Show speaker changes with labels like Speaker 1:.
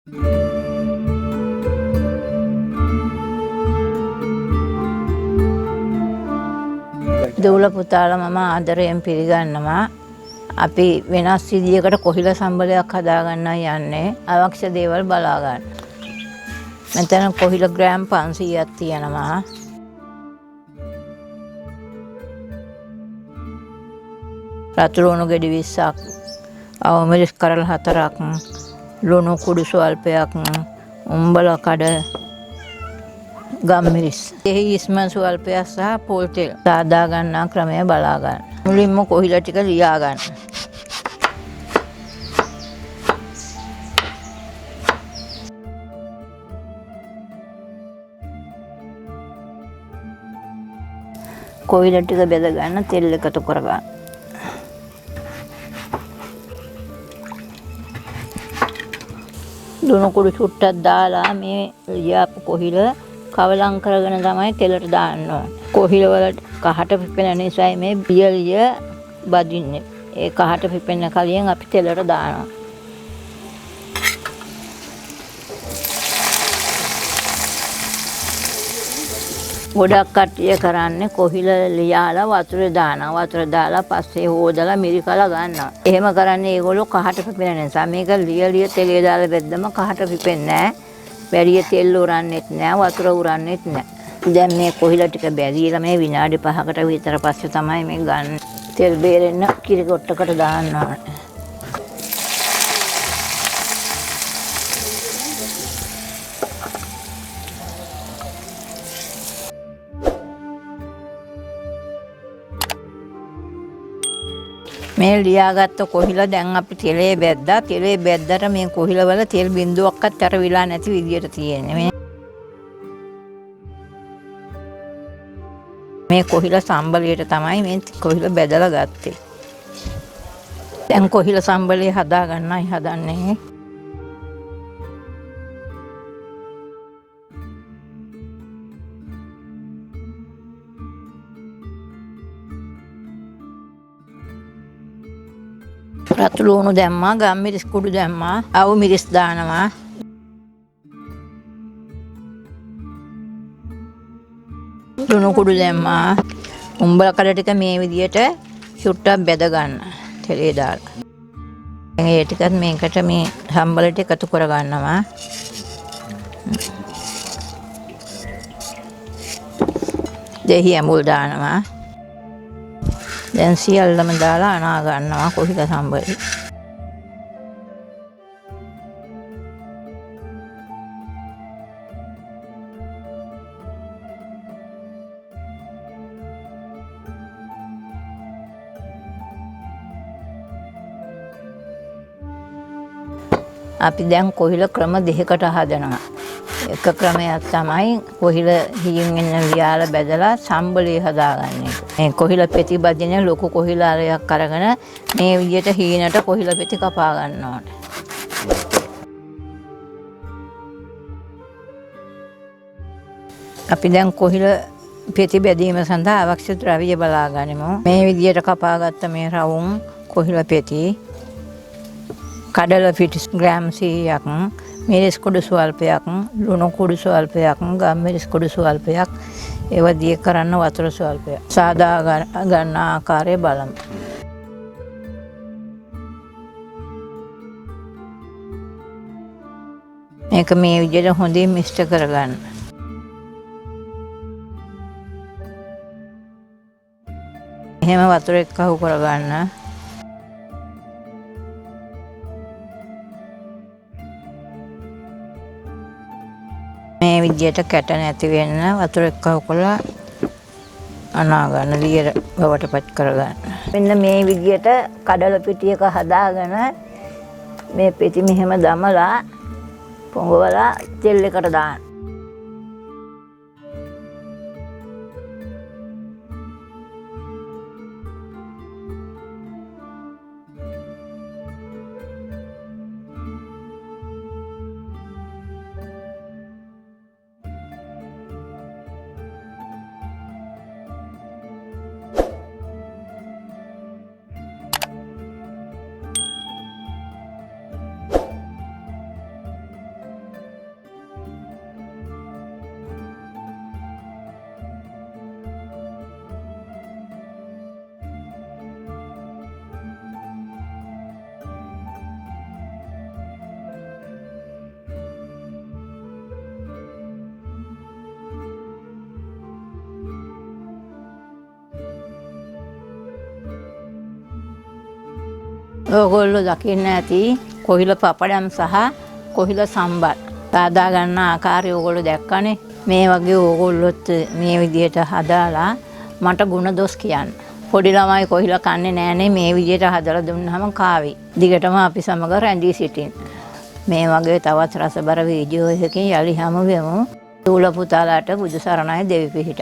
Speaker 1: දූල පුතාලා මම ආදරයෙන් පිළිගන්නවා. අපි වෙනස් විදියකට කොහිල සම්බලයක් හදාගන්නයි යන්නේ. අවශ්‍ය දේවල් බලා ගන්න. මෙතන කොහිල ග්‍රෑම් 500ක් තියෙනවා. රතු ලුණු ගෙඩි 20ක්, අවමිරිස් කරල් 4ක්, ලුණු කුඩු ස්වල්පයක්, බලකඩ, ගම්මිරිස්. එහි ඉස්ම ස්වල්පයක් සහ පොල් තෙල් සාදා ගන්නා ක්‍රමය බලා ගන්න. මුලින්ම කොහිල ටික ලියා ගන්න. කොහිල ටික බෙද ගන්න, තෙල් එකතු කර ගන්න. ලුණු කුඩු චුට්ටක් දාලා මේ ලියාපු කොහිල කවලම් කරගෙන තමයි තෙලට දාන්න ඕනේ. කොහිල වල කහට පිපෙන නිසා මේ බියලිය බදින්නේ. ඒ කහට පිපෙන්න කලින් අපි තෙලට දානවා. ගොඩක් කට්ටිය කරන්නේ කොහිල ලියාලා වතුර දානවා. වතුර දාලා පස්සේ හොදලා මිරිකලා ගන්නවා. එහෙම කරන්නේ ඒගොල්ලෝ කහට පිපෙන නිසා. මේක ලියලිය තෙලේ දාලා බෙද්දම කහට පිපෙන්නේ නැහැ. වැඩි තෙල් උරන්නෙත් නැහැ, වතුර උරන්නෙත් නැහැ. දැන් මේ කොහිල ටික බැදීලා මේ විනාඩි 5කට විතර පස්සේ තමයි මේ ගන්න. තෙල් බේරෙන්න කිරි කොට්ටකට දාන්න ඕනේ. මේ ලියාගත්ත කොහිල දැන් අපි තෙලේ බැද්දා. තෙලේ බැද්දට මේ කොහිල වල තෙල් බිඳුවක්වත් අරවිලා නැති විදියට තියෙන්නේ. මේ කොහිල සම්බලයට තමයි මේ කොහිල බැදලා ගත්තේ. දැන් කොහිල සම්බලය හදා ගන්නයි හදන්නේ. රතු ලුණු දැම්මා, ගම්මිරිස් කුඩු දැම්මා, අවු මිරිස් දානවා. ලුණු කුඩු දැම්මා. උඹලකඩ ටික මේ විදියට චුට්ටක් බෙද ගන්න තෙලේ දාලා. ඒ ටිකත් මේකට මේ සම්බලට එකතු කර ගන්නවා. දෙහි ඇඹුල් දානවා. දැන් සියල්ලම දාලා අනා ගන්නවා කොහිල සම්බලේ. අපි දැන් කොහිල ක්‍රම දෙකකට හදනවා. එක ක්‍රමයක් තමයි කොහිල හියින් එන වියාල බැදලා සම්බලේ හදාගන්නේ. මේ කොහිල පෙති බදින ලොකු කොහිල අරයක් අරගෙන මේ විදියට හීනට කොහිල පෙති කපා ගන්න ඕනේ. අපි දැන් කොහිල පෙති බැදීම සඳහා අවශ්‍ය ද්‍රව්‍ය බලා ගනිමු. මේ විදියට කපාගත්ත මේ රවුම් කොහිල පෙති කඩලප ග්‍රෑම් 100ක්, මිරිස් කුඩු ස්වල්පයක්, ලුණු කුඩු ස්වල්පයක්, ගම්මිරිස් කුඩු ස්වල්පයක්, ඒව දිය කරන්න වතුර ස්වල්පයක්. සාදා ගන්න ආකාරය බලමු. මේක මේ විදිහට හොඳින් මිශ්‍ර කරගන්න. එහෙම වතුර එක්කහු කරගන්න. මේ විදියට කැට නැති වෙන්න වතුර එක්කහු කරලා අනා ගන්න, ලියර බවට පත් කරගන්න. මෙන්න මේ විදියට කඩල පිටියක හදාගෙන මේ පෙති මෙහෙම දමලා පොඟවලා තෙල් එකට දාන්න. ඕගොල්ලෝ දකින්න ඇති කොහිල පපඩම් සහ කොහිල සම්බත්. සාදා ගන්න ආකාරය ඕගොල්ලෝ දැක්කනේ. මේ වගේ ඕගොල්ලොත් මේ විදියට හදාලා මට ಗುಣ දොස් කියන්න. පොඩි ළමයි කොහිල කන්නේ නෑනේ මේ විදියට හදලා දුන්නාම කාවි. දිගටම අපි සමග රැඳී සිටින්. මේ වගේ තවත් රසබර වීඩියෝ එකකින් යලි හමු වෙමු. දූල පුතාලාට බුදු සරණයි දෙවි පිහිට.